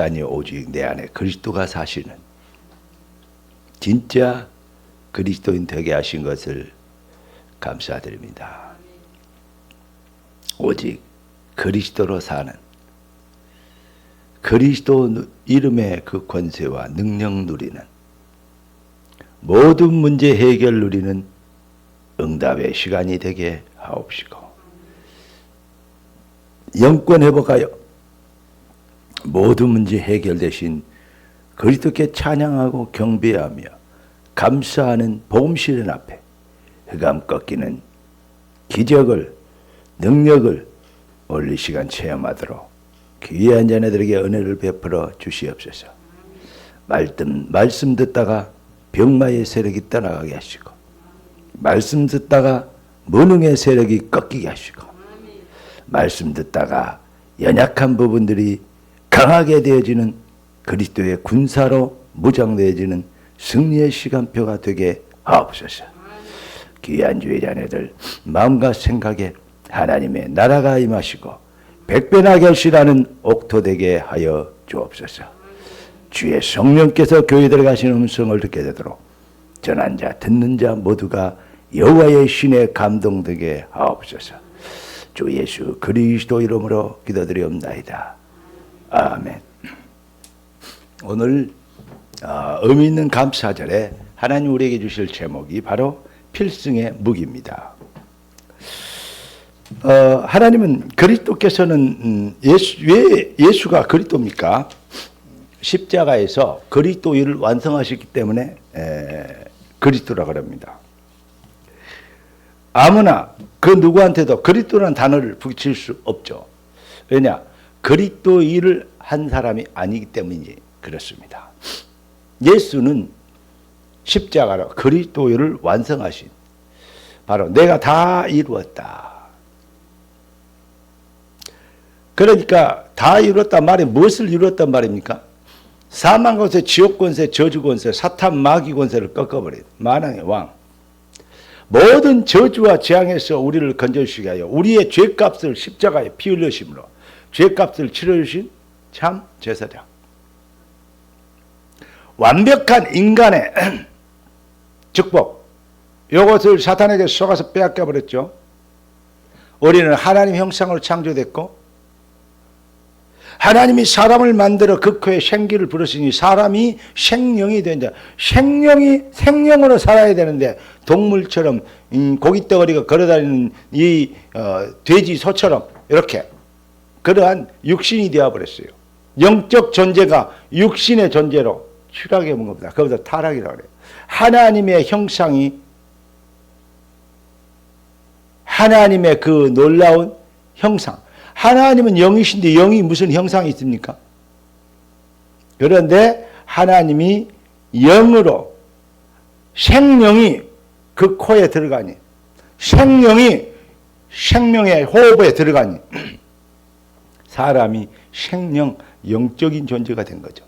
아니 오직 내 안에 그리스도가 사시는 진짜 그리스도인 되게 하신 것을 감사드립니다. 오직 그리스도로 사는 그리스도 이름의 그 권세와 능력 누리는 모든 문제 해결 누리는 응답의 시간이 되게 하옵시고 영권 회복하여 모든 문제 해결되신 그리스도께 찬양하고 경배하며 감사하는 복음 실현 앞에 흑암 꺾이는 기적을 능력을 오늘 이 시간 체험하도록 귀한 자녀들에게 은혜를 베풀어 주시옵소서. 말씀 듣다가 병마의 세력이 떠나가게 하시고 말씀 듣다가 무능의 세력이 꺾이게 하시고 말씀 듣다가 연약한 부분들이 강하게 되어지는 그리스도의 군사로 무장되어지는 승리의 시간표가 되게 하옵소서. 귀한 주의 자녀들 마음과 생각에 하나님의 나라가 임하시고 백배나 결실하는 옥토 되게 하여 주옵소서. 주의 성령께서 교회 들어가시는 음성을 듣게 되도록 전한 자 듣는 자 모두가 여호와의 신에 감동되게 하옵소서. 주 예수 그리스도 이름으로 기도드리옵나이다. 아멘. 오늘 의미 있는 감사절에 하나님 우리에게 주실 제목이 바로 필승의 무기입니다. 하나님은 그리스도께서는 왜 예수가 그리스도입니까? 십자가에서 그리스도 일을 완성하셨기 때문에 그리스도라고 합니다. 아무나 그 누구한테도 그리스도라는 단어를 붙일 수 없죠. 왜냐? 그리스도 일을 한 사람이 아니기 때문이지 그렇습니다. 예수는 십자가로 그리스도 일을 완성하신 바로 내가 다 이루었다. 그러니까 다 이루었단 말이 무엇을 이루었단 말입니까? 사망 권세, 지옥 권세, 저주 권세, 사탄 마귀 권세를 꺾어버린 만왕의 왕. 모든 저주와 재앙에서 우리를 건져주시게 하여 우리의 죄값을 십자가에 피 흘리심으로 죄값을 치러주신 참 제사장. 완벽한 인간의 축복. 이것을 사탄에게 속아서 빼앗겨 버렸죠. 우리는 하나님 형상으로 창조됐고 하나님이 사람을 만들어 그 코에 생기를 불으시니 사람이 생명이 된다. 생명으로 살아야 되는데 동물처럼 고깃덩어리가 걸어다니는 이 돼지 소처럼 이렇게 그러한 육신이 되어버렸어요. 영적 존재가 육신의 존재로 추락해 본 겁니다. 그것을 타락이라고 그래요. 하나님의 형상이 하나님의 그 놀라운 형상. 하나님은 영이신데 영이 무슨 형상이 있습니까? 그런데 하나님이 영으로 생명이 그 코에 들어가니 생명이 생명의 호흡에 들어가니 사람이 생명 영적인 존재가 된 거죠.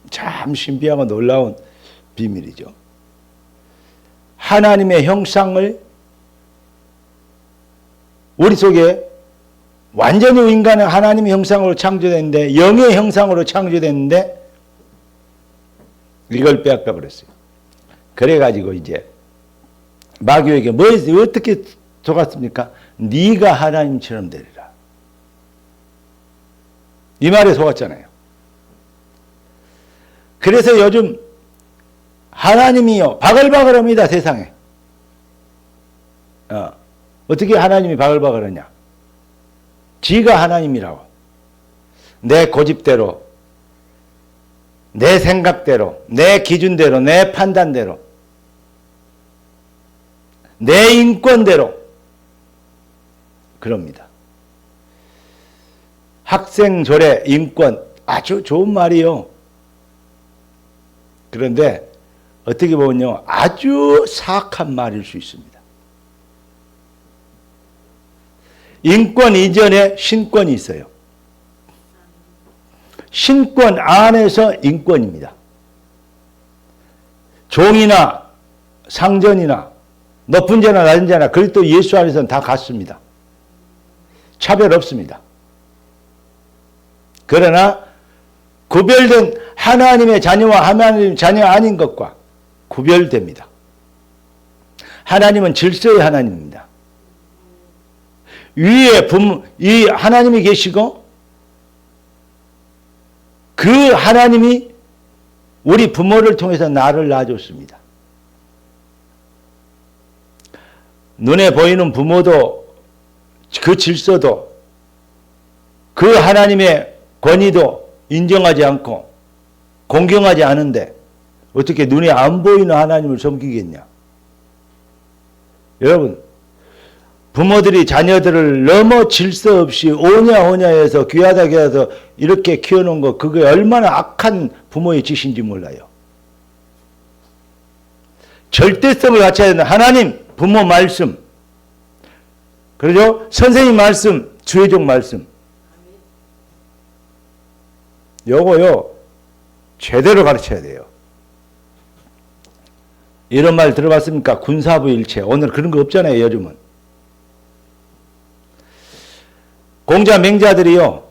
참 신비하고 놀라운 비밀이죠. 하나님의 형상을 우리 속에 완전히 인간은 하나님의 형상으로 창조됐는데 영의 형상으로 창조됐는데 이걸 빼앗겨 버렸어요. 그래가지고 이제 마귀에게 어떻게 속았습니까? 네가 하나님처럼 되리라. 이 말에 속았잖아요. 그래서 요즘 하나님이요 바글바글합니다. 세상에. 어떻게 하나님이 바글바글하냐? 지가 하나님이라고. 내 고집대로, 내 생각대로, 내 기준대로, 내 판단대로, 내 인권대로 그럽니다. 학생조례, 인권 아주 좋은 말이요. 그런데 어떻게 보면요 아주 사악한 말일 수 있습니다. 인권 이전에 신권이 있어요. 신권 안에서 인권입니다. 종이나 상전이나 높은 자나 낮은 자나 그리스도 예수 안에서는 다 같습니다. 차별 없습니다. 그러나 구별된 하나님의 자녀와 하나님의 자녀 아닌 것과 구별됩니다. 하나님은 질서의 하나님입니다. 위에 이 하나님이 계시고 그 하나님이 우리 부모를 통해서 나를 낳아줬습니다. 눈에 보이는 부모도 그 질서도 그 하나님의 권위도 인정하지 않고 공경하지 않은데 어떻게 눈에 안 보이는 하나님을 섬기겠냐? 여러분, 부모들이 자녀들을 너무 질서 없이 오냐오냐해서 귀하다 귀하다 이렇게 키워놓은 거, 그게 얼마나 악한 부모의 짓인지 몰라요. 절대성을 갖춰야 되는 하나님, 부모 말씀, 그러죠? 선생님 말씀, 주의종 말씀. 요거요, 제대로 가르쳐야 돼요. 이런 말 들어봤습니까? 군사부 일체. 오늘 그런 거 없잖아요, 요즘은. 공자 맹자들이요,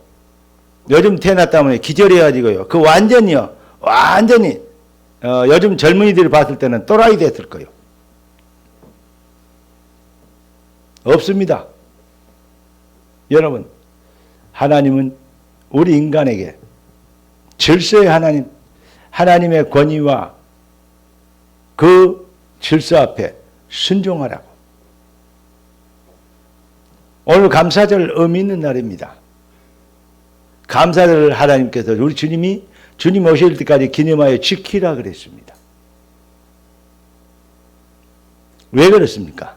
요즘 태어났다면 기절해가지고요, 그 완전히 요즘 젊은이들이 봤을 때는 또라이 됐을 거예요. 없습니다. 여러분, 하나님은 우리 인간에게 질서의 하나님, 하나님의 권위와 그 질서 앞에 순종하라고. 오늘 감사절 의미 있는 날입니다. 감사절을 하나님께서 우리 주님 오실 때까지 기념하여 지키라 그랬습니다. 왜 그렇습니까?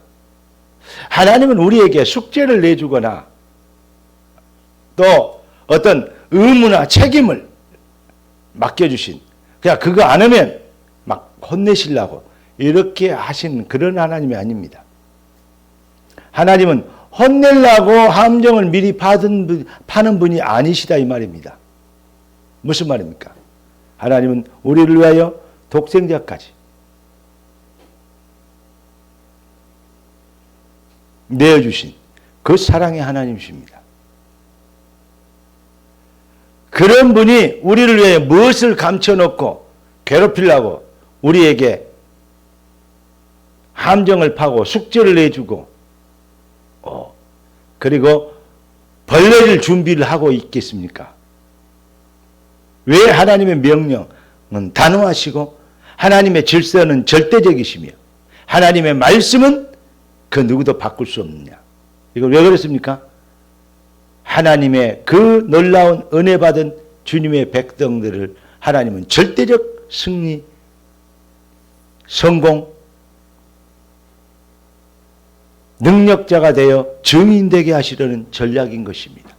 하나님은 우리에게 숙제를 내주거나 또 어떤 의무나 책임을 맡겨주신, 그냥 그거 안 하면 막 혼내시려고 이렇게 하신 그런 하나님이 아닙니다. 하나님은 혼내려고 함정을 미리 파는 분이 아니시다 이 말입니다. 무슨 말입니까? 하나님은 우리를 위하여 독생자까지 내어주신 그 사랑의 하나님이십니다. 그런 분이 우리를 위해 무엇을 감춰놓고 괴롭히려고 우리에게 함정을 파고 숙제를 내주고 그리고 벌레를 준비를 하고 있겠습니까? 왜? 하나님의 명령은 단호하시고 하나님의 질서는 절대적이시며 하나님의 말씀은 그 누구도 바꿀 수 없느냐. 이거 왜 그렇습니까? 하나님의 그 놀라운 은혜 받은 주님의 백성들을 하나님은 절대적 승리, 성공, 능력자가 되어 증인되게 하시려는 전략인 것입니다.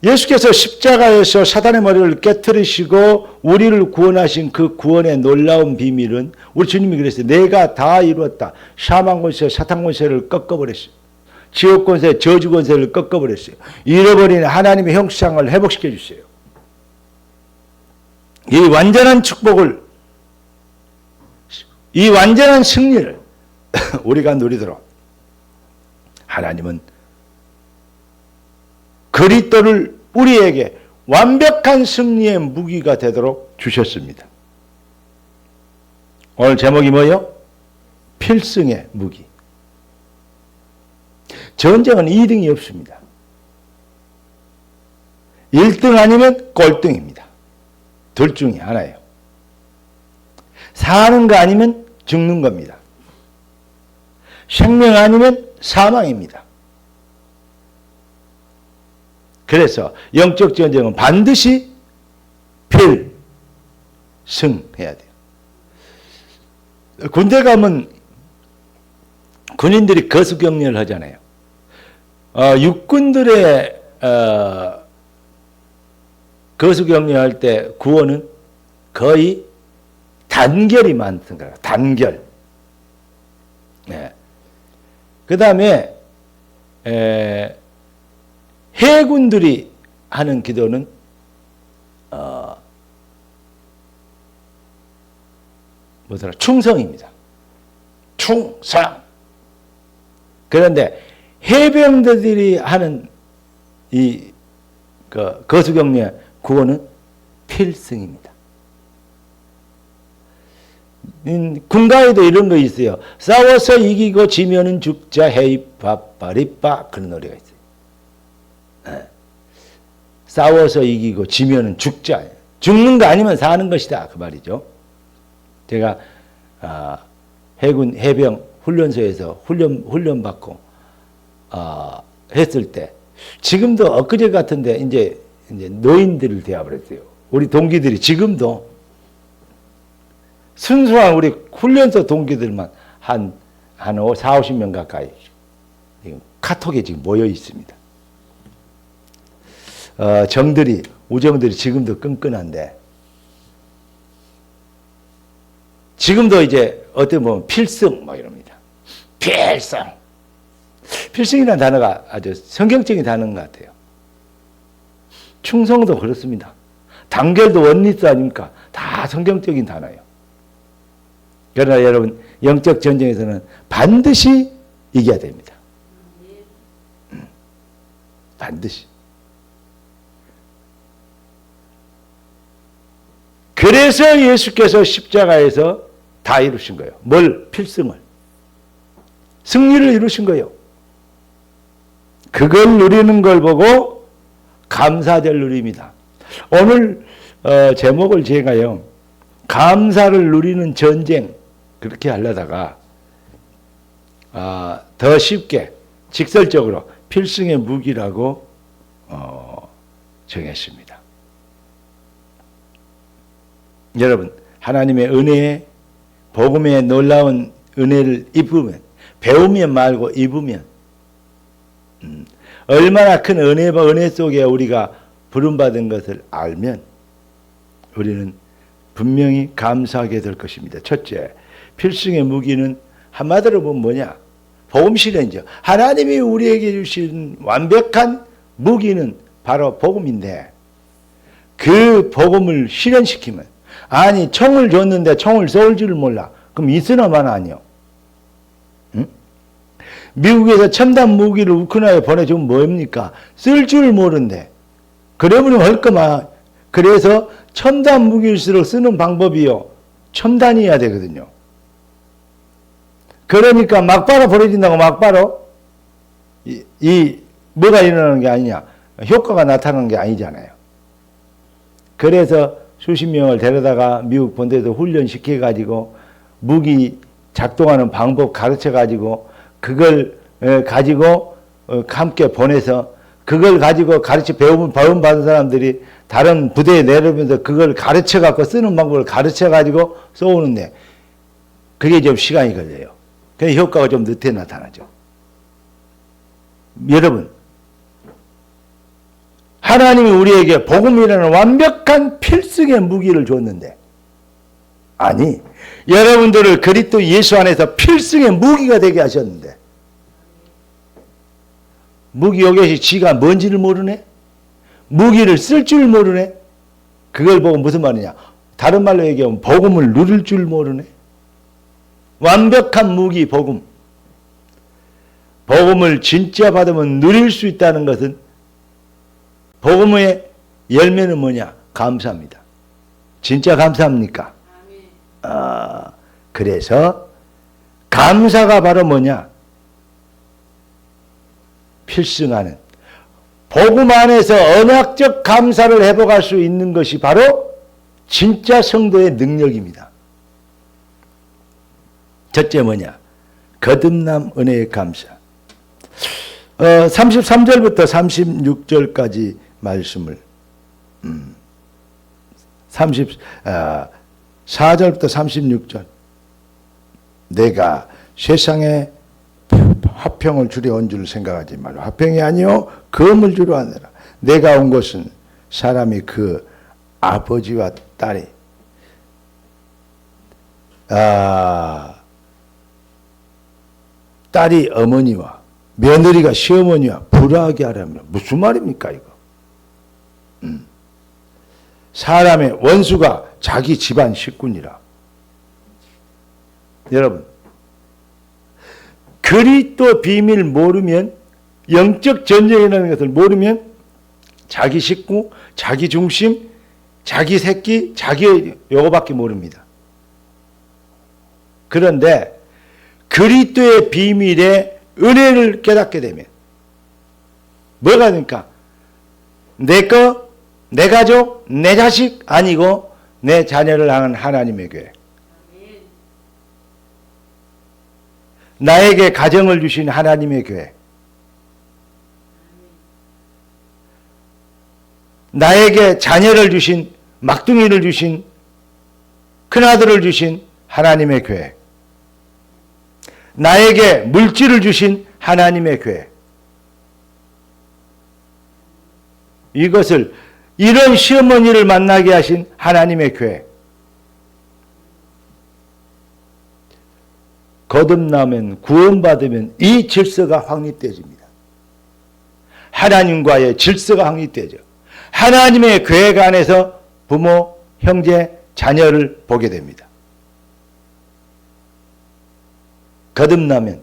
예수께서 십자가에서 사단의 머리를 깨뜨리시고 우리를 구원하신 그 구원의 놀라운 비밀은, 우리 주님이 그랬어요. 내가 다 이루었다. 사망 권세, 사탄 권세를 꺾어버렸어요. 지옥 권세, 저주 권세를 꺾어버렸어요. 잃어버린 하나님의 형상을 회복시켜 주세요. 이 완전한 축복을, 이 완전한 승리를 우리가 누리도록 하나님은 그리스도를 우리에게 완벽한 승리의 무기가 되도록 주셨습니다. 오늘 제목이 뭐예요? 필승의 무기. 전쟁은 2등이 없습니다. 1등 아니면 꼴등입니다. 둘 중에 하나예요. 사는 거 아니면 죽는 겁니다. 생명 아니면 사망입니다. 그래서 영적 전쟁은 반드시 필승해야 돼요. 군대 가면 군인들이 거수경례를 하잖아요. 육군들의 거수경례할 때 구호는 거의 단결이 많던가요. 단결. 네. 그 다음에 해군들이 하는 기도는 뭐더라? 충성입니다. 충성. 그런데 해병대들이 하는 이 거수경례 구호는 필승입니다. 군가에도 이런 거 있어요. 싸워서 이기고 지면은 죽자 헤이빠빠리빠 그런 노래가 있어요. 네. 싸워서 이기고 지면은 죽자. 죽는 거 아니면 사는 것이다 그 말이죠. 제가 해군 해병 훈련소에서 훈련 받고 했을 때 지금도 엊그제 같은데 이제 노인들을 되어버렸어요. 우리 동기들이 지금도 순수한 우리 훈련소 동기들만 한 40-50명 가까이 카톡에 지금 모여 있습니다. 우정들이 지금도 끈끈한데, 지금도 이제 어떻게 보면 필승 막 이럽니다. 필승. 필승이라는 단어가 아주 성경적인 단어인 것 같아요. 충성도 그렇습니다. 단결도 원리스 아닙니까? 다 성경적인 단어예요. 그러나 여러분, 영적 전쟁에서는 반드시 이겨야 됩니다. 반드시. 그래서 예수께서 십자가에서 다 이루신 거예요. 뭘? 필승을. 승리를 이루신 거예요. 그걸 누리는 걸 보고 감사절 누립니다. 오늘 제목을 제가요, 감사를 누리는 전쟁, 그렇게 하려다가 더 쉽게 직설적으로 필승의 무기라고 정했습니다. 여러분, 하나님의 은혜에, 복음의 놀라운 은혜를 입으면, 배우면 말고 입으면, 얼마나 큰 은혜 속에 우리가 부름받은 것을 알면 우리는 분명히 감사하게 될 것입니다. 첫째, 필승의 무기는 한마디로 보면 뭐냐? 복음 실현이죠. 하나님이 우리에게 주신 완벽한 무기는 바로 복음인데, 그 복음을 실현시키면, 아니 총을 줬는데 총을 쏠 줄 몰라. 그럼 있으나마나 아니요. 응? 미국에서 첨단 무기를 우크라이나에 보내주면 뭡니까? 쓸 줄 모른대. 그러면 할 거만. 그래서 첨단 무기일수록 쓰는 방법이요, 첨단이어야 되거든요. 그러니까 막바로 보내진다고 막바로 뭐가 일어나는 게 아니냐, 효과가 나타나는 게 아니잖아요. 그래서 수십 명을 데려다가 미국 본토에서 훈련시켜가지고 무기 작동하는 방법 가르쳐가지고 그걸 가지고 함께 보내서 그걸 가지고 배움 받은 사람들이 다른 부대에 내려오면서 그걸 가르쳐갖고 쓰는 방법을 가르쳐가지고 쏘는데 그게 좀 시간이 걸려요. 그래서 효과가 좀 늦게 나타나죠. 여러분, 하나님이 우리에게 복음이라는 완벽한 필승의 무기를 줬는데, 아니, 여러분들을 그리스도 예수 안에서 필승의 무기가 되게 하셨는데, 무기 요것이 지가 뭔지를 모르네? 무기를 쓸 줄 모르네? 그걸 보고 무슨 말이냐? 다른 말로 얘기하면 복음을 누릴 줄 모르네? 완벽한 무기, 복음. 복음을 진짜 받으면 누릴 수 있다는 것은, 복음의 열매는 뭐냐? 감사합니다. 진짜 감사합니까? 그래서 감사가 바로 뭐냐? 필승하는, 복음 안에서 언약적 감사를 회복할 수 있는 것이 바로 진짜 성도의 능력입니다. 첫째 뭐냐? 거듭남 은혜의 감사. 33절부터 36절까지 말씀을 34절부터 36절, 내가 세상에 화평을 주려 온 줄 생각하지 말라. 화평이 아니요 금을 주려 하느라. 내가 온 것은 사람이 그 아버지와 딸이 딸이 어머니와 며느리가 시어머니와 불화하게 하려면 무슨 말입니까 이거? 사람의 원수가 자기 집안 식구니라. 여러분, 그리스도 비밀 모르면, 영적 전쟁이라는 것을 모르면 자기 식구, 자기 중심, 자기 새끼, 자기 요거밖에 모릅니다. 그런데 그리스도의 비밀의 은혜를 깨닫게 되면 뭐가 됩니까? 내 거, 내 가족, 내 자식 아니고 내 자녀를 향한 하나님의 교회. 나에게 가정을 주신 하나님의 교회. 나에게 자녀를 주신, 막둥이를 주신, 큰아들을 주신 하나님의 교회. 나에게 물질을 주신 하나님의 교회. 이것을, 이런 시어머니를 만나게 하신 하나님의 교회. 거듭나면, 구원받으면 이 질서가 확립되어집니다. 하나님과의 질서가 확립되죠. 하나님의 교회가 안에서 부모, 형제, 자녀를 보게 됩니다. 거듭나면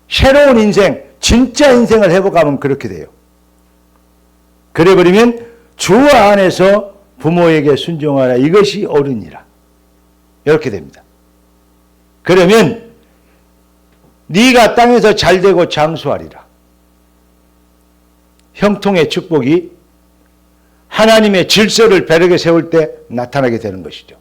새로운 인생, 진짜 인생을 회복하면 그렇게 돼요. 그래버리면 주 안에서 부모에게 순종하라. 이것이 옳으니라. 이렇게 됩니다. 그러면 네가 땅에서 잘되고 장수하리라. 형통의 축복이 하나님의 질서를 벼락에 세울 때 나타나게 되는 것이죠.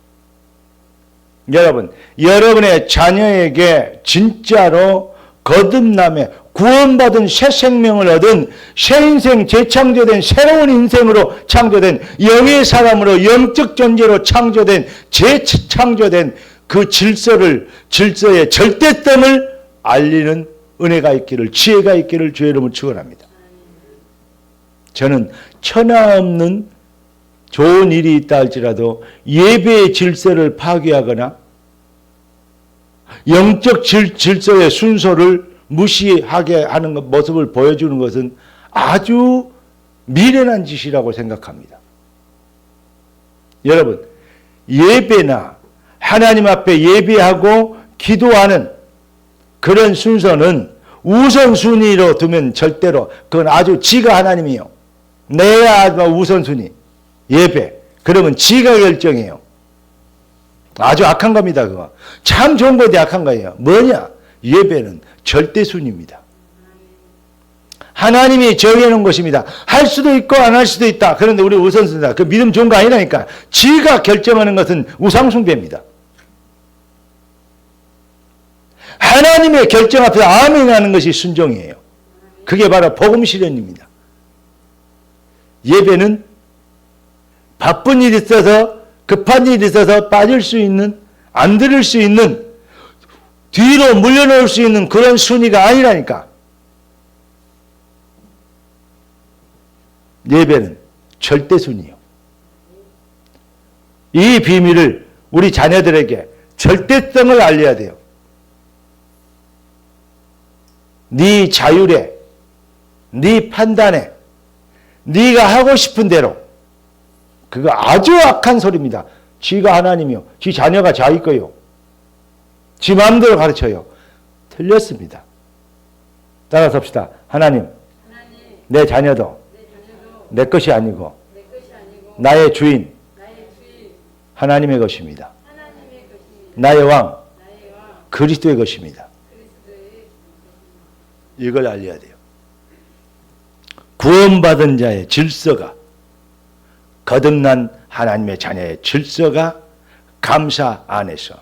여러분, 여러분의 자녀에게 진짜로 거듭남에 구원받은 새 생명을 얻은 새 인생 재창조된 새로운 인생으로 창조된 영의 사람으로 영적 존재로 창조된 재창조된 그 질서의 절대성을 알리는 은혜가 있기를, 지혜가 있기를 주의 이름으로 축원합니다. 저는 천하 없는 좋은 일이 있다 할지라도 예배의 질서를 파괴하거나 영적 질서의 순서를 무시하게 하는 모습을 보여주는 것은 아주 미련한 짓이라고 생각합니다. 여러분, 예배나 하나님 앞에 예배하고 기도하는 그런 순서는 우선순위로 두면 절대로 그건 아주 지가 하나님이요. 내야 우선순위. 예배. 그러면 지가 결정해요. 아주 악한 겁니다. 그거. 참 좋은 건데 악한 거예요. 뭐냐? 예배는 절대순위입니다. 하나님이 정해놓은 것입니다. 할 수도 있고 안 할 수도 있다. 그런데 우리 우선순위다. 그 믿음 좋은 거 아니라니까. 지가 결정하는 것은 우상숭배입니다. 하나님의 결정 앞에서 아멘 하는 것이 순종이에요. 그게 바로 복음 실현입니다. 예배는 바쁜 일이 있어서 급한 일이 있어서 빠질 수 있는, 안 들을 수 있는, 뒤로 물려놓을 수 있는 그런 순위가 아니라니까. 예배는 절대 순위요. 이 비밀을 우리 자녀들에게 절대성을 알려야 돼요. 네 자율에, 네 판단에, 네가 하고 싶은 대로. 그거 아주 악한 소리입니다. 지가 하나님이요. 지 자녀가 자기 거요. 지 마음대로 가르쳐요. 틀렸습니다. 따라서 합시다. 하나님, 내 자녀도 내 것이 아니고 나의 주인 하나님의 것입니다. 나의 왕 그리스도의 것입니다. 이걸 알려야 돼요. 구원받은 자의 질서가, 거듭난 하나님의 자녀의 질서가 감사 안에서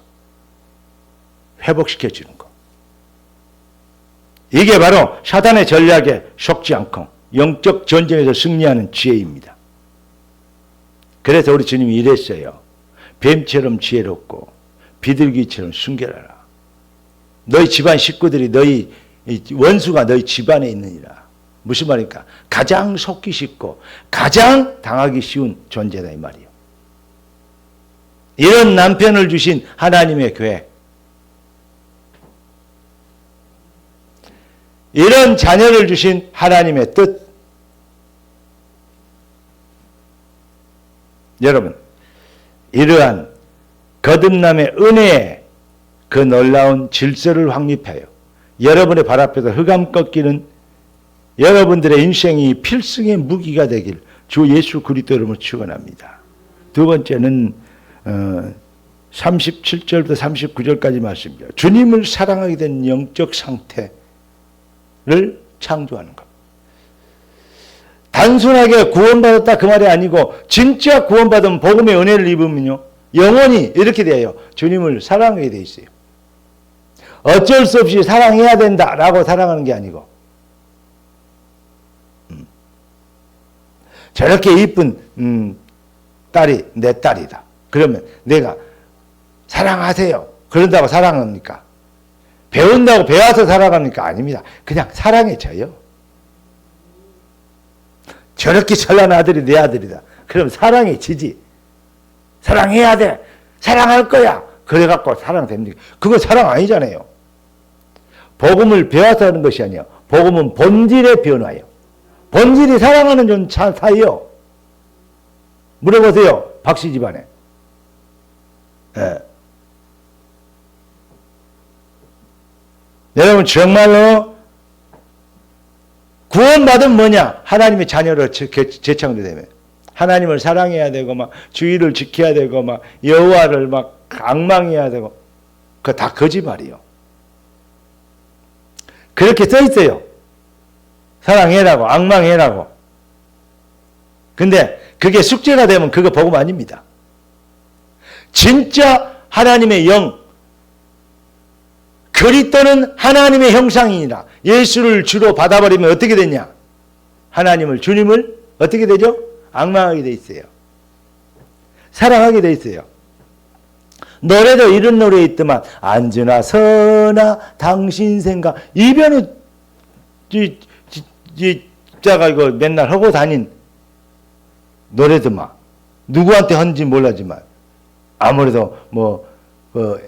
회복시켜주는 것. 이게 바로 사단의 전략에 속지 않고 영적 전쟁에서 승리하는 지혜입니다. 그래서 우리 주님이 이랬어요. 뱀처럼 지혜롭고 비둘기처럼 순결하라. 너희 집안 식구들이 너희 원수가 너희 집안에 있느니라. 무슨 말입니까? 가장 속기 쉽고 가장 당하기 쉬운 존재다 이 말이에요. 이런 남편을 주신 하나님의 교회, 이런 자녀를 주신 하나님의 뜻. 여러분, 이러한 거듭남의 은혜의 그 놀라운 질서를 확립하여 여러분의 발 앞에서 흑암 꺾이는 여러분들의 인생이 필승의 무기가 되길 주 예수 그리스도 이름으로 축원합니다. 두 번째는 37절부터 39절까지 말씀입니다. 주님을 사랑하게 된 영적 상태를 창조하는 것. 단순하게 구원받았다 그 말이 아니고 진짜 구원받은 복음의 은혜를 입으면요 영원히 이렇게 돼요. 주님을 사랑하게 돼 있어요. 어쩔 수 없이 사랑해야 된다라고 사랑하는 게 아니고 저렇게 이쁜 딸이 내 딸이다. 그러면 내가 사랑하세요. 그런다고 사랑합니까? 배운다고 배워서 사랑합니까? 아닙니다. 그냥 사랑해져요. 저렇게 찬란한 아들이 내 아들이다. 그럼 사랑해지지. 사랑해야 돼. 사랑할 거야. 그래갖고 사랑됩니까? 그거 사랑 아니잖아요. 복음을 배워서 하는 것이 아니에요. 복음은 본질의 변화예요. 본질이 사랑하는 사이요. 물어보세요. 박씨 집안에. 예. 여러분 정말로 구원받은 뭐냐? 하나님의 자녀로 재창조되면 하나님을 사랑해야 되고 막 주의를 지켜야 되고 막 여호와를 막 앙망해야 되고 그거 다 거짓말이요. 그렇게 써 있어요. 사랑해라고 앙망해라고. 근데 그게 숙제가 되면 그거 복음 아닙니다. 진짜 하나님의 영 그리스도는 하나님의 형상이니라. 예수를 주로 받아버리면 어떻게 되냐? 하나님을 주님을 어떻게 되죠? 앙망하게 돼 있어요. 사랑하게 돼 있어요. 노래도 이런 노래 있더만 앉으나 서나 당신 생각 이변은 자가 이거 맨날 하고 다닌 노래더만 누구한테 한지 몰라지만 아무래도 뭐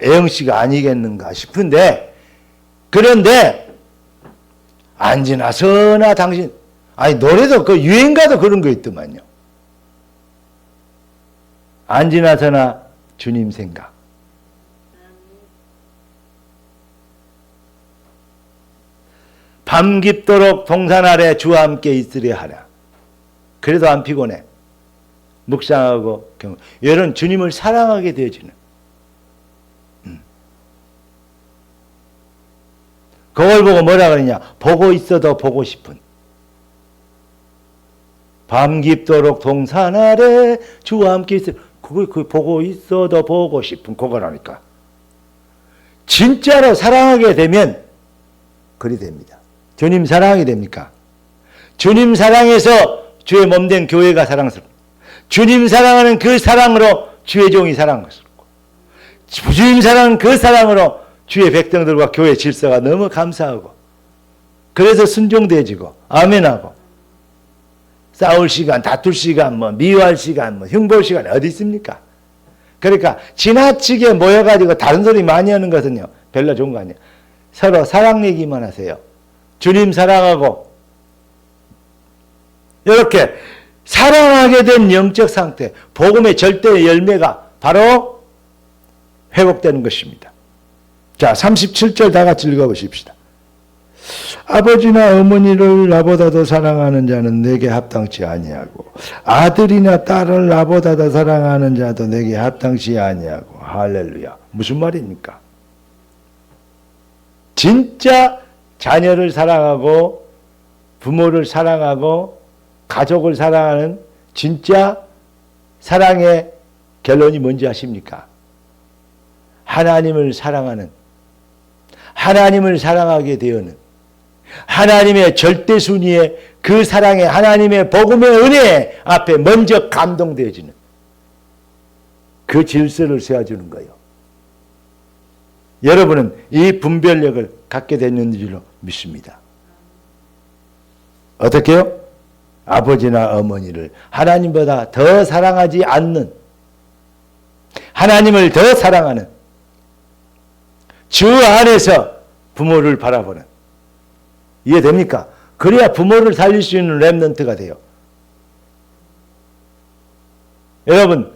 애영 씨가 아니겠는가 싶은데 그런데 앉으나 서나 당신 아니 노래도 그 유행가도 그런 거 있더만요. 앉으나 서나 주님 생각. 밤 깊도록 동산 아래 주와 함께 있으려 하라. 그래도 안 피곤해. 묵상하고 여러분 주님을 사랑하게 되어지는 그걸 보고 뭐라 그러냐? 보고 있어도 보고 싶은. 밤 깊도록 동산 아래 주와 함께 있어. 그거 보고 있어도 보고 싶은 그거라니까. 진짜로 사랑하게 되면 그리 됩니다. 주님 사랑하게 됩니까? 주님 사랑해서 주의 몸된 교회가 사랑스럽고 주님 사랑하는 그 사랑으로 주의 종이 사랑스럽고 주님 사랑하는 그 사랑으로 주의 백성들과 교회 질서가 너무 감사하고 그래서 순종되어지고 아멘하고 싸울 시간, 다툴 시간, 미워할 시간, 흉볼 시간 어디 있습니까? 그러니까 지나치게 모여가지고 다른 소리 많이 하는 것은요 별로 좋은 거 아니에요. 서로 사랑 얘기만 하세요. 주님 사랑하고 이렇게 사랑하게 된 영적 상태, 복음의 절대 열매가 바로 회복되는 것입니다. 자, 37절 다 같이 읽어보십시다. 아버지나 어머니를 나보다 더 사랑하는 자는 내게 합당치 아니하고 아들이나 딸을 나보다 더 사랑하는 자도 내게 합당치 아니하고. 할렐루야. 무슨 말입니까? 진짜 자녀를 사랑하고 부모를 사랑하고 가족을 사랑하는 진짜 사랑의 결론이 뭔지 아십니까? 하나님을 사랑하는, 하나님을 사랑하게 되어는 하나님의 절대 순위에 그 사랑에 하나님의 복음의 은혜 앞에 먼저 감동되어지는 그 질서를 세워주는 거예요. 여러분은 이 분별력을 갖게 되는 줄로 믿습니다. 어떻게요? 아버지나 어머니를 하나님보다 더 사랑하지 않는, 하나님을 더 사랑하는, 주 안에서 부모를 바라보는. 이해됩니까? 그래야 부모를 살릴 수 있는 렘넌트가 돼요. 여러분,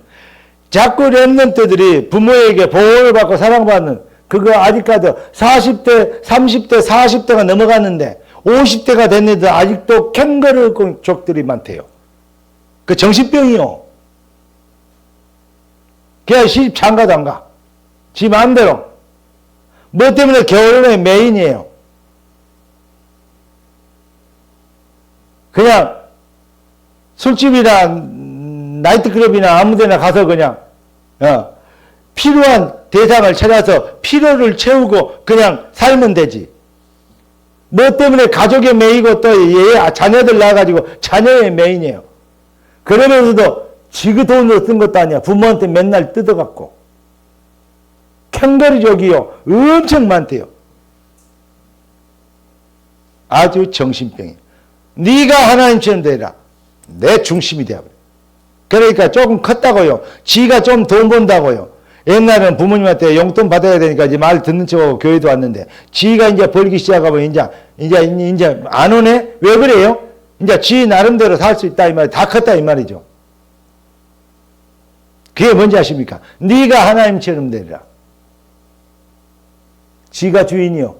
자꾸 렘넌트들이 부모에게 보호를 받고 사랑받는 그거 아직까지 40대, 30대, 40대가 넘어갔는데 50대가 됐는데 아직도 캥거루 족들이 많대요. 그 정신병이요. 그냥 시집 장가도 안 가. 지 마음대로. 뭐 때문에 결혼의 메인이에요. 그냥 술집이나 나이트클럽이나 아무 데나 가서 그냥 필요한 대상을 찾아서 필요를 채우고 그냥 살면 되지. 뭐 때문에 가족의 메인이고 또 자녀들 낳아가지고 자녀의 메인이에요. 그러면서도 지그 돈으로 쓴 것도 아니야. 부모한테 맨날 뜯어갖고. 캥거리족이요. 엄청 많대요. 아주 정신병이에요. 네가 하나님처럼 되라. 내 중심이 되어버려. 그러니까 조금 컸다고요. 지가 좀 돈 번다고요. 옛날에는 부모님한테 용돈 받아야 되니까 이제 말 듣는 척하고 교회도 왔는데 지가 이제 벌기 시작하면 이제 안 오네? 왜 그래요? 이제 지 나름대로 살 수 있다 이 말, 다 컸다 이 말이죠. 그게 뭔지 아십니까? 네가 하나님처럼 되리라. 지가 주인이요.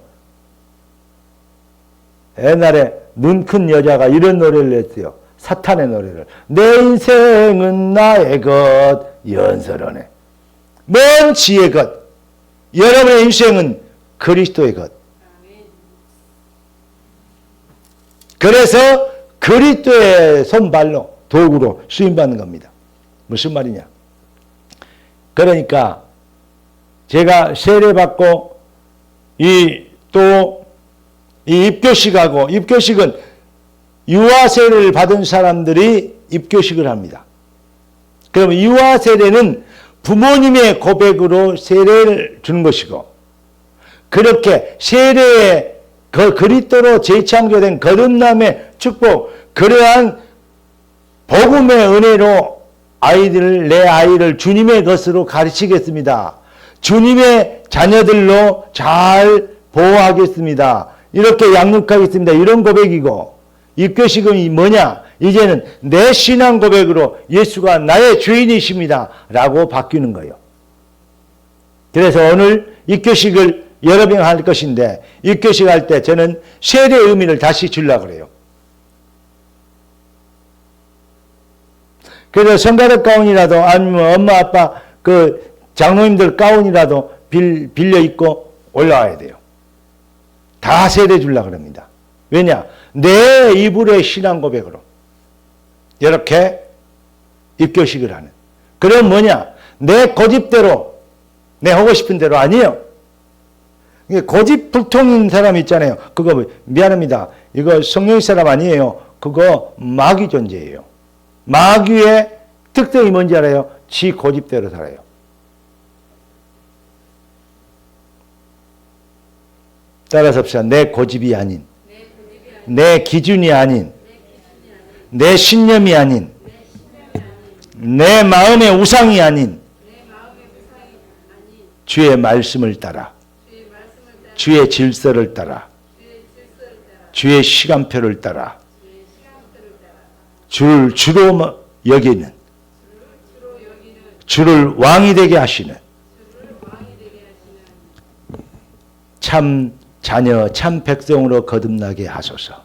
옛날에 눈 큰 여자가 이런 노래를 했어요. 사탄의 노래를. 내 인생은 나의 것 연설하네. 먼 지의 것. 여러분의 인생은 그리스도의 것. 그래서 그리스도의 손발로 도구로 쓰임받는 겁니다. 무슨 말이냐? 그러니까 제가 세례받고 또 이 입교식하고, 입교식은 유아세례를 받은 사람들이 입교식을 합니다. 그러면 유아세례는 부모님의 고백으로 세례를 주는 것이고, 그렇게 세례의 그리스도로 재창조된 거듭남의 축복, 그러한 복음의 은혜로 내 아이를 주님의 것으로 가르치겠습니다. 주님의 자녀들로 잘 보호하겠습니다. 이렇게 양육하겠습니다. 이런 고백이고, 입교식은 뭐냐? 이제는 내 신앙 고백으로 예수가 나의 주인이십니다. 라고 바뀌는 거예요. 그래서 오늘 입교식을 여러 명 할 것인데, 입교식 할 때 저는 세례의 의미를 다시 주려고 그래요. 그래서 성가대 가운이라도 아니면 엄마 아빠 장로님들 가운이라도 빌려 입고 올라와야 돼요. 다 세례 주려고 합니다. 왜냐? 내 입으로의 신앙 고백으로 이렇게 입교식을 하는. 그럼 뭐냐? 내 고집대로, 내 하고 싶은 대로 아니에요. 고집불통인 사람 있잖아요. 그거 미안합니다. 이거 성령의 사람 아니에요. 그거 마귀 존재예요. 마귀의 특성이 뭔지 알아요? 지 고집대로 살아요. 따라서 봅시다. 내 고집이 아닌, 내 기준이 아닌, 내 신념이 아닌, 내 마음의 우상이 아닌 주의 말씀을 따라, 주의 질서를 따라, 주의 시간표를 따라, 주로 여기는, 주를 왕이 되게 하시는 참 자녀, 참 백성으로 거듭나게 하소서.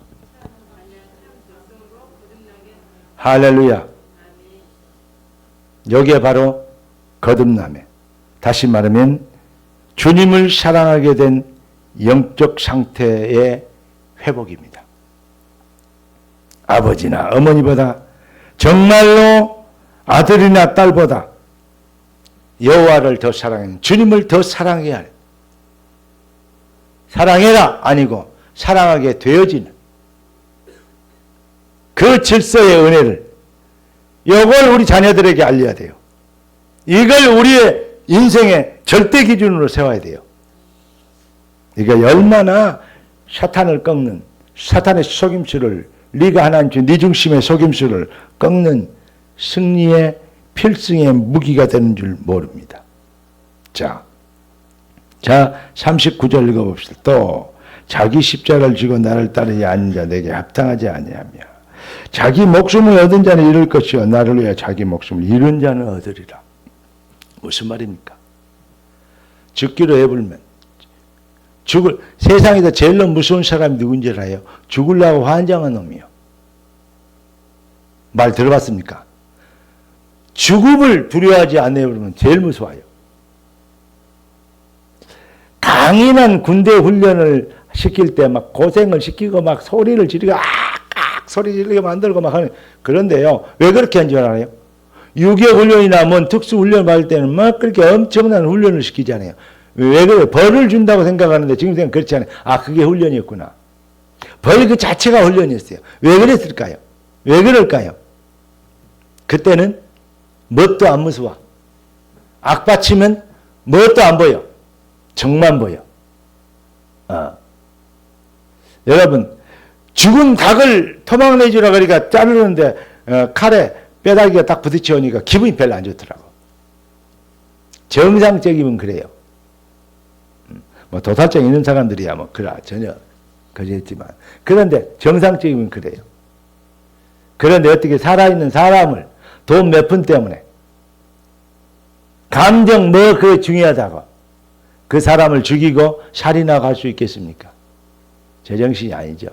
할렐루야. 여기에 바로 거듭남에, 다시 말하면 주님을 사랑하게 된 영적 상태의 회복입니다. 아버지나 어머니보다, 정말로 아들이나 딸보다 여호와를 더 사랑하는, 주님을 더 사랑해야 해. 사랑해라 아니고 사랑하게 되어지는 그 질서의 은혜를, 이걸 우리 자녀들에게 알려야 돼요. 이걸 우리의 인생의 절대 기준으로 세워야 돼요. 이게 얼마나 사탄을 꺾는, 사탄의 속임수를, 네가 하나님 주 네 중심의 속임수를 꺾는 승리의 필승의 무기가 되는 줄 모릅니다. 자 39절 읽어봅시다. 또 자기 십자가를 지고 나를 따르지 않는 자 내게 합당하지 아니하며, 자기 목숨을 얻은 자는 이룰 것이요 나를 위하여 자기 목숨을 잃은 자는 얻으리라. 무슨 말입니까? 죽기로 해불면, 세상에서 제일로 무서운 사람이 누군지 알아요? 죽으려고 환장한 놈이요. 말 들어봤습니까? 죽음을 두려워하지 않아요. 그러면 제일 무서워요. 강인한 군대 훈련을 시킬 때 막 고생을 시키고 막 소리를 지르고 소리 지르게 만들고 막 하는 그런데요. 왜 그렇게 한 줄 알아요? 6.25 훈련이나 뭔 특수 훈련 받을 때는 막 그렇게 엄청난 훈련을 시키잖아요. 왜 그래요? 벌을 준다고 생각하는데 지금 생각 그렇지 않아요. 그게 훈련이었구나. 벌 그 자체가 훈련이었어요. 왜 그랬을까요? 왜 그럴까요? 그때는 뭣도 안 무서워. 악받치면 뭣도 안 보여. 정만 보여. 여러분, 죽은 닭을 토막내주라 그러니까 자르는데 칼에 뼈다귀가 딱 부딪혀오니까 기분이 별로 안 좋더라고. 정상적이면 그래요. 뭐 도살증 있는 사람들이야 뭐 그래 전혀 그랬지만 그런데 정상적이면 그래요. 그런데 어떻게 살아있는 사람을 돈 몇 푼 때문에 감정 뭐 그게 중요하다고 그 사람을 죽이고 살인하고 할 수 있겠습니까? 제정신이 아니죠.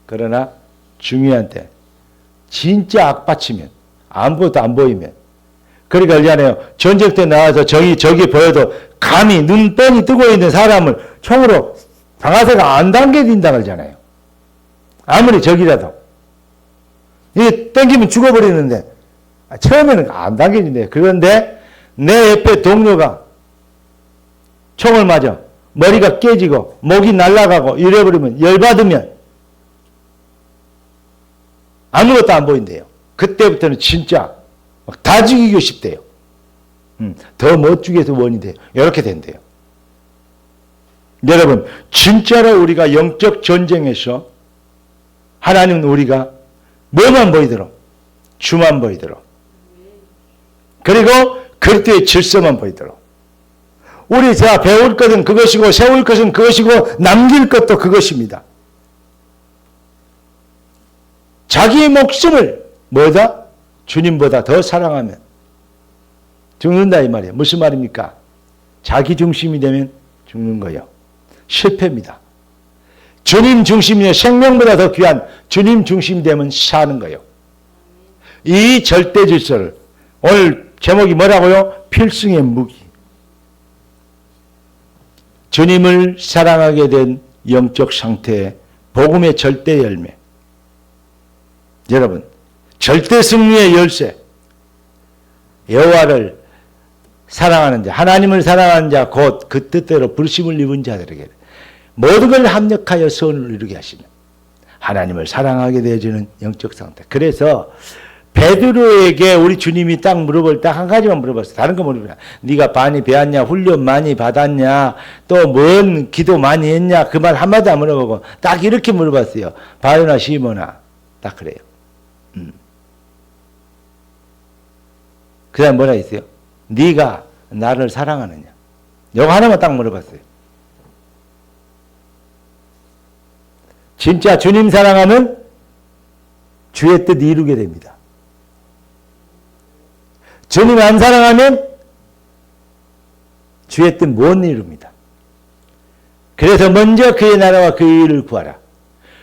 그러나 중요한 때 진짜 악받치면 아무것도 안 보이면 그러니까 알잖아요. 전쟁 때 나와서 저기 보여도 감히 눈뻔히 뜨고 있는 사람을 총으로 방아쇠가 안 당겨진다 그러잖아요. 아무리 적이라도. 이게 땡기면 죽어버리는데 처음에는 안 당겨진대요. 그런데 내 옆에 동료가 총을 맞아 머리가 깨지고 목이 날아가고 이래버리면 열받으면 아무것도 안 보인대요. 그때부터는 진짜 다 죽이고 싶대요. 더 못 죽여서 원이 돼요. 이렇게 된대요. 여러분, 진짜로 우리가 영적 전쟁에서 하나님은 우리가 뭐만 보이도록 주만 보이도록 그리고 그리스도의 질서만 보이도록 우리 자 배울 것은 그것이고 세울 것은 그것이고 남길 것도 그것입니다. 자기의 목숨을 뭐다? 주님보다 더 사랑하면 죽는다 이 말이에요. 무슨 말입니까? 자기 중심이 되면 죽는 거예요. 실패입니다. 주님 중심이 생명보다 더 귀한 주님 중심이 되면 사는 거예요. 이 절대 질서를 오늘 제목이 뭐라고요? 필승의 무기. 주님을 사랑하게 된 영적 상태의 복음의 절대 열매. 여러분, 절대 승리의 열쇠. 여호와를 사랑하는 자, 하나님을 사랑하는 자, 곧 그 뜻대로 불심을 입은 자들에게 모든 걸 합력하여 선을 이루게 하시는 하나님을 사랑하게 되어지는 영적 상태. 그래서 베드로에게 우리 주님이 딱 물어볼 때 한 가지만 물어봤어요. 다른 거 물어보냐. 네가 많이 배웠냐? 훈련 많이 받았냐? 또 뭔 기도 많이 했냐? 그 말 한마디 안 물어보고 딱 이렇게 물어봤어요. 바요나 시몬아. 딱 그래요. 그 다음 뭐라 했어요? 네가 나를 사랑하느냐? 이거 하나만 딱 물어봤어요. 진짜 주님 사랑하면 주의 뜻 이루게 됩니다. 주님 안 사랑하면 주의 뜻 못 이룹니다. 그래서 먼저 그의 나라와 그의 일을 구하라.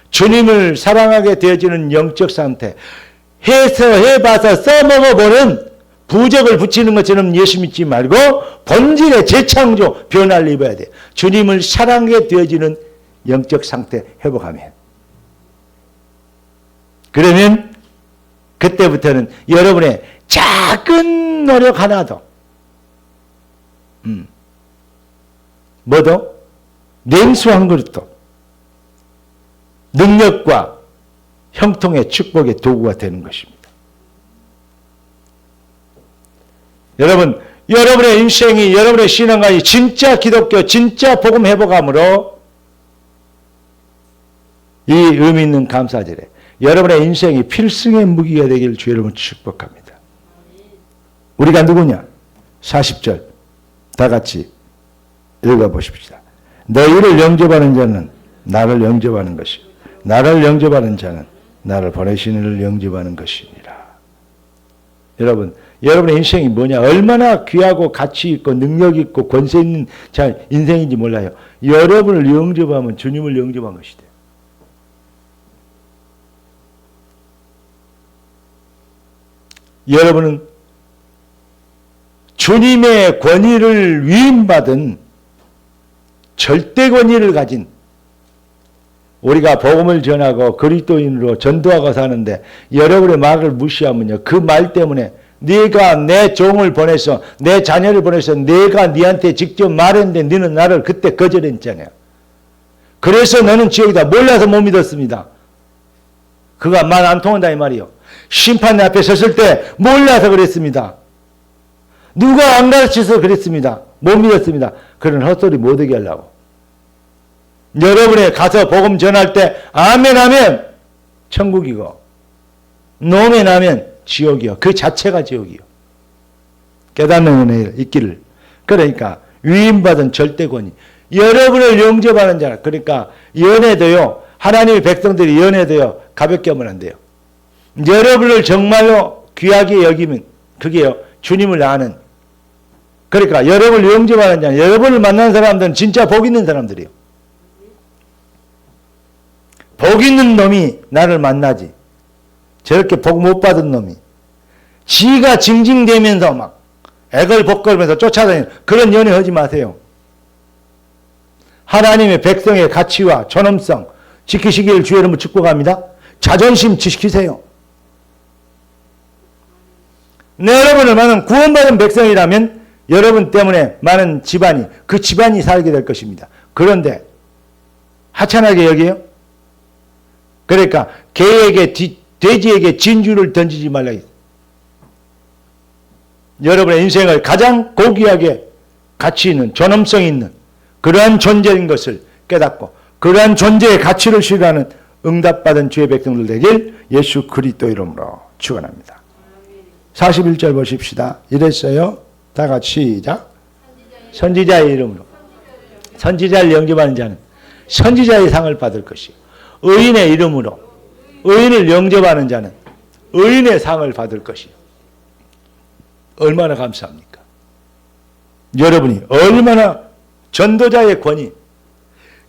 주님을 사랑하게 되어지는 영적 상태. 해봐서 써먹어보는 부적을 붙이는 것처럼 예수 믿지 말고 본질의 재창조 변화를 입어야 돼요. 주님을 사랑하게 되어지는 영적 상태 회복하면. 그러면 그때부터는 여러분의 작은 노력 하나도 뭐도 냉수 한 그릇도 능력과 형통의 축복의 도구가 되는 것입니다. 여러분, 여러분의 인생이 여러분의 신앙관이 진짜 기독교 진짜 복음 회복함으로 이 의미 있는 감사절에 여러분의 인생이 필승의 무기가 되기를 주 여러분 축복합니다. 우리가 누구냐? 40절 다 같이 읽어보십시다. 너희를 영접하는 자는 나를 영접하는 것이요 나를 영접하는 자는 나를 보내신 이를 영접하는 것이니라. 여러분, 여러분의 인생이 뭐냐? 얼마나 귀하고 가치 있고 능력 있고 권세 있는 자 인생인지 몰라요. 여러분을 영접하면 주님을 영접한 것이 돼요. 여러분은 주님의 권위를 위임받은 절대 권위를 가진 우리가 복음을 전하고 그리스도인으로 전도하고 사는데 여러분의 말을 무시하면요. 그 말 때문에 네가 내 종을 보내서 내 자녀를 보내서 내가 네한테 직접 말했는데 너는 나를 그때 거절했잖아요. 그래서 너는 지옥이다. 몰라서 못 믿었습니다. 그가 말 안 통한다 이 말이요. 심판 앞에 섰을 때 몰라서 그랬습니다. 누가 안 가르쳐서 그랬습니다. 못 믿었습니다. 그런 헛소리 못하게 하려고. 여러분이 가서 복음 전할 때 아멘 하면 천국이고 노멘 하면 지옥이요. 그 자체가 지옥이요. 깨닫는 은혜 있기를. 그러니까 위임받은 절대 권위. 여러분을 영접하는 자. 그러니까 연애도요. 하나님의 백성들이 연애도요. 가볍게 하면 안 돼요. 여러분을 정말로 귀하게 여기면 그게요. 주님을 아는. 그러니까 여러분을 영접하는 자. 여러분을 만나는 사람들은 진짜 복 있는 사람들이에요. 복 있는 놈이 나를 만나지. 저렇게 복 못 받은 놈이. 지가 징징대면서 막 애걸복걸면서 쫓아다니는 그런 연애 하지 마세요. 하나님의 백성의 가치와 존엄성 지키시기를 주의 이름으로 축복합니다. 자존심 지키세요. 여러분을 많은 구원받은 백성이라면 여러분 때문에 많은 집안이 그 집안이 살게 될 것입니다. 그런데 하찮하게 여기요. 그러니까 개에게 돼지에게 진주를 던지지 말라 했어요. 여러분의 인생을 가장 고귀하게 가치 있는 존엄성 있는 그러한 존재인 것을 깨닫고 그러한 존재의 가치를 실현하는 응답받은 주의 백성들 되길 예수 그리스도 이름으로 축원합니다. 41절 보십시다. 이랬어요. 다 같이 시작. 선지자의 이름으로. 선지자를 영접하는 자는 선지자의 상을 받을 것이요. 의인의 이름으로 의인을 영접하는 자는 의인의 상을 받을 것이요. 얼마나 감사합니까? 여러분이 얼마나 전도자의 권위,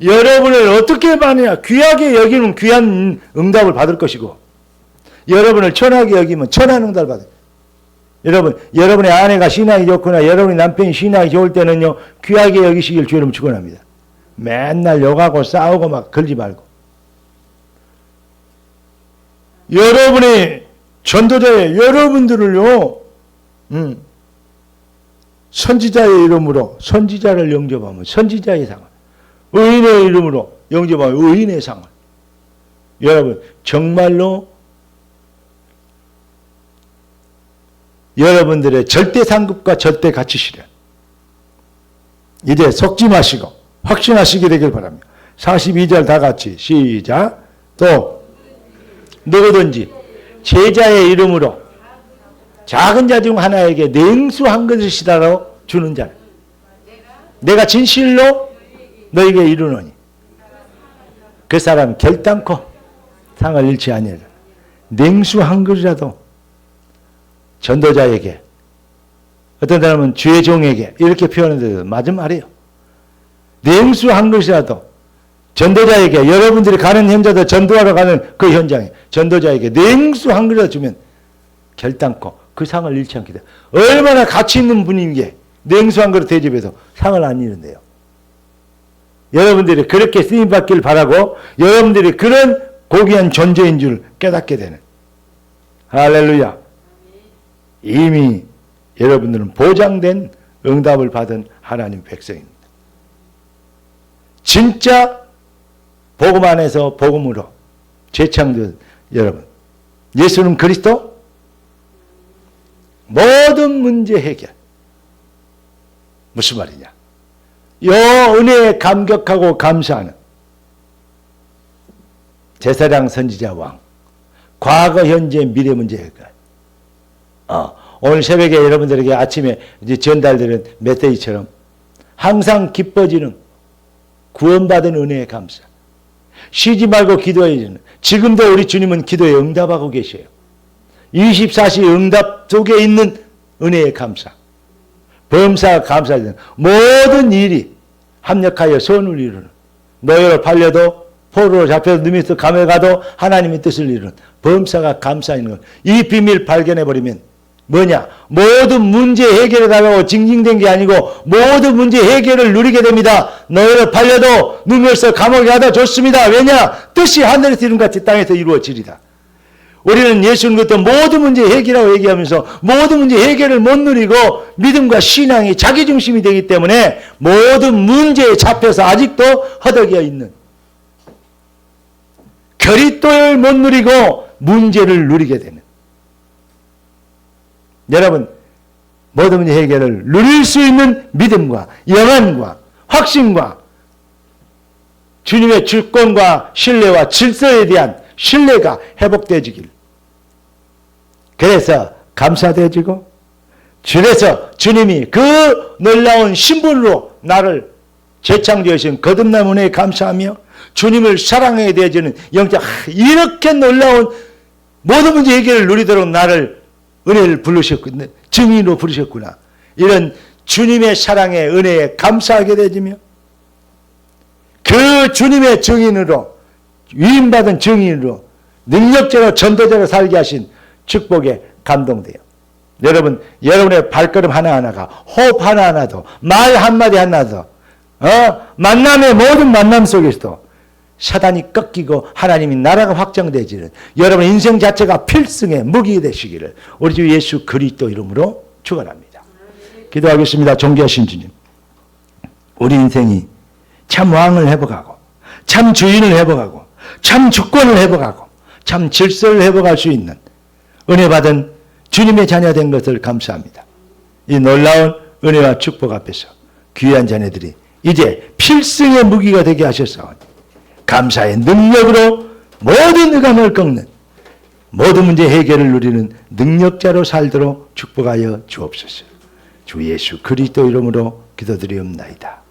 여러분을 어떻게 받느냐, 귀하게 여기면 귀한 응답을 받을 것이고, 여러분을 천하게 여기면 천한 응답을 받을. 여러분의 아내가 신앙이 좋거나 여러분의 남편이 신앙이 좋을 때는요, 귀하게 여기시길 주님 축원합니다. 맨날 욕하고 싸우고 막 그러지 말고. 여러분의 전도자의 여러분들을요, 선지자의 이름으로 선지자를 영접하면 선지자의 상을, 의인의 이름으로 영접하면 의인의 상을. 여러분 정말로 여러분들의 절대 상급과 절대 가치 실현 이제 속지 마시고 확신하시게 되길 바랍니다. 42절 다 같이 시작. 또 누구든지 제자의 이름으로 작은 자 중 하나에게 냉수 한 그릇이라도 주는 자는 내가 진실로 너에게 이르노니 그 사람 결단코 상을 잃지 아니하리라. 냉수 한 그릇이라도 전도자에게, 어떤 사람은 주의 종에게 이렇게 표현해도 맞은 말이에요. 냉수 한 그릇이라도 전도자에게, 여러분들이 가는 현장도 전도하러 가는 그 현장에 전도자에게 냉수 한 그릇 주면 결단코 그 상을 잃지 않게 돼. 얼마나 가치 있는 분인 게 냉수 한 그릇 대접해서 상을 안 잃는데요. 여러분들이 그렇게 쓰임받기를 바라고 여러분들이 그런 고귀한 존재인 줄 깨닫게 되는. 할렐루야. 이미 여러분들은 보장된 응답을 받은 하나님 백성입니다. 진짜 복음 안에서 복음으로 재창조된 여러분, 예수는 그리스도 모든 문제 해결. 무슨 말이냐? 이 은혜에 감격하고 감사하는 제사장 선지자 왕, 과거 현재 미래 문제 해결. 오늘 새벽에 여러분들에게 아침에 이제 전달드린 메시지처럼 항상 기뻐지는 구원받은 은혜에 감사. 쉬지 말고 기도해야 되는. 지금도 우리 주님은 기도에 응답하고 계셔요. 24시 응답 속에 있는 은혜에 감사. 범사가 감사되는 모든 일이 합력하여 선을 이루는. 너희로 팔려도 포로로 잡혀도 누미서 감에 가도 하나님의 뜻을 이루는 범사가 감사인 것. 이 비밀 발견해버리면 뭐냐? 모든 문제 해결에 달라고 징징된 게 아니고 모든 문제 해결을 누리게 됩니다. 너희를 팔려도 누면서 감옥에 가다 좋습니다. 왜냐? 뜻이 하늘에서 이룬 같이 땅에서 이루어지리다. 우리는 예수님 같은 모든 문제 해결이라고 얘기하면서 모든 문제 해결을 못 누리고 믿음과 신앙이 자기중심이 되기 때문에 모든 문제에 잡혀서 아직도 허덕여 있는, 그리스도를 못 누리고 문제를 누리게 되는, 여러분 모든 문제 해결을 누릴 수 있는 믿음과 영안과 확신과 주님의 주권과 신뢰와 질서에 대한 신뢰가 회복되어지길, 그래서 감사되어지고, 그래서 주님이 그 놀라운 신분으로 나를 재창조하신 거듭남 은혜에 감사하며 주님을 사랑하게 되어지는 영적, 이렇게 놀라운 모든 문제 해결을 누리도록 나를 은혜를 부르셨구나, 증인으로 부르셨구나, 이런 주님의 사랑의 은혜에 감사하게 되어지며 그 주님의 증인으로, 위임받은 증인으로 능력자로 전도자로 살게 하신 축복에 감동돼요. 여러분, 여러분의 발걸음 하나하나가, 호흡 하나하나도, 말 한마디 하나도, 만남의 모든 만남 속에서도 사단이 꺾이고 하나님의 나라가 확장되지는 여러분 인생 자체가 필승의 무기 되시기를 우리 주 예수 그리스도 이름으로 축원합니다. 기도하겠습니다. 존귀하신 주님, 우리 인생이 참 왕을 회복하고 참 주인을 회복하고 참 주권을 회복하고 참 질서를 회복할 수 있는 은혜 받은 주님의 자녀된 것을 감사합니다. 이 놀라운 은혜와 축복 앞에서 귀한 자녀들이 이제 필승의 무기가 되게 하셨사오니 감사의 능력으로 모든 의감을 꺾는, 모든 문제 해결을 누리는 능력자로 살도록 축복하여 주옵소서. 주 예수 그리스도 이름으로 기도드리옵나이다.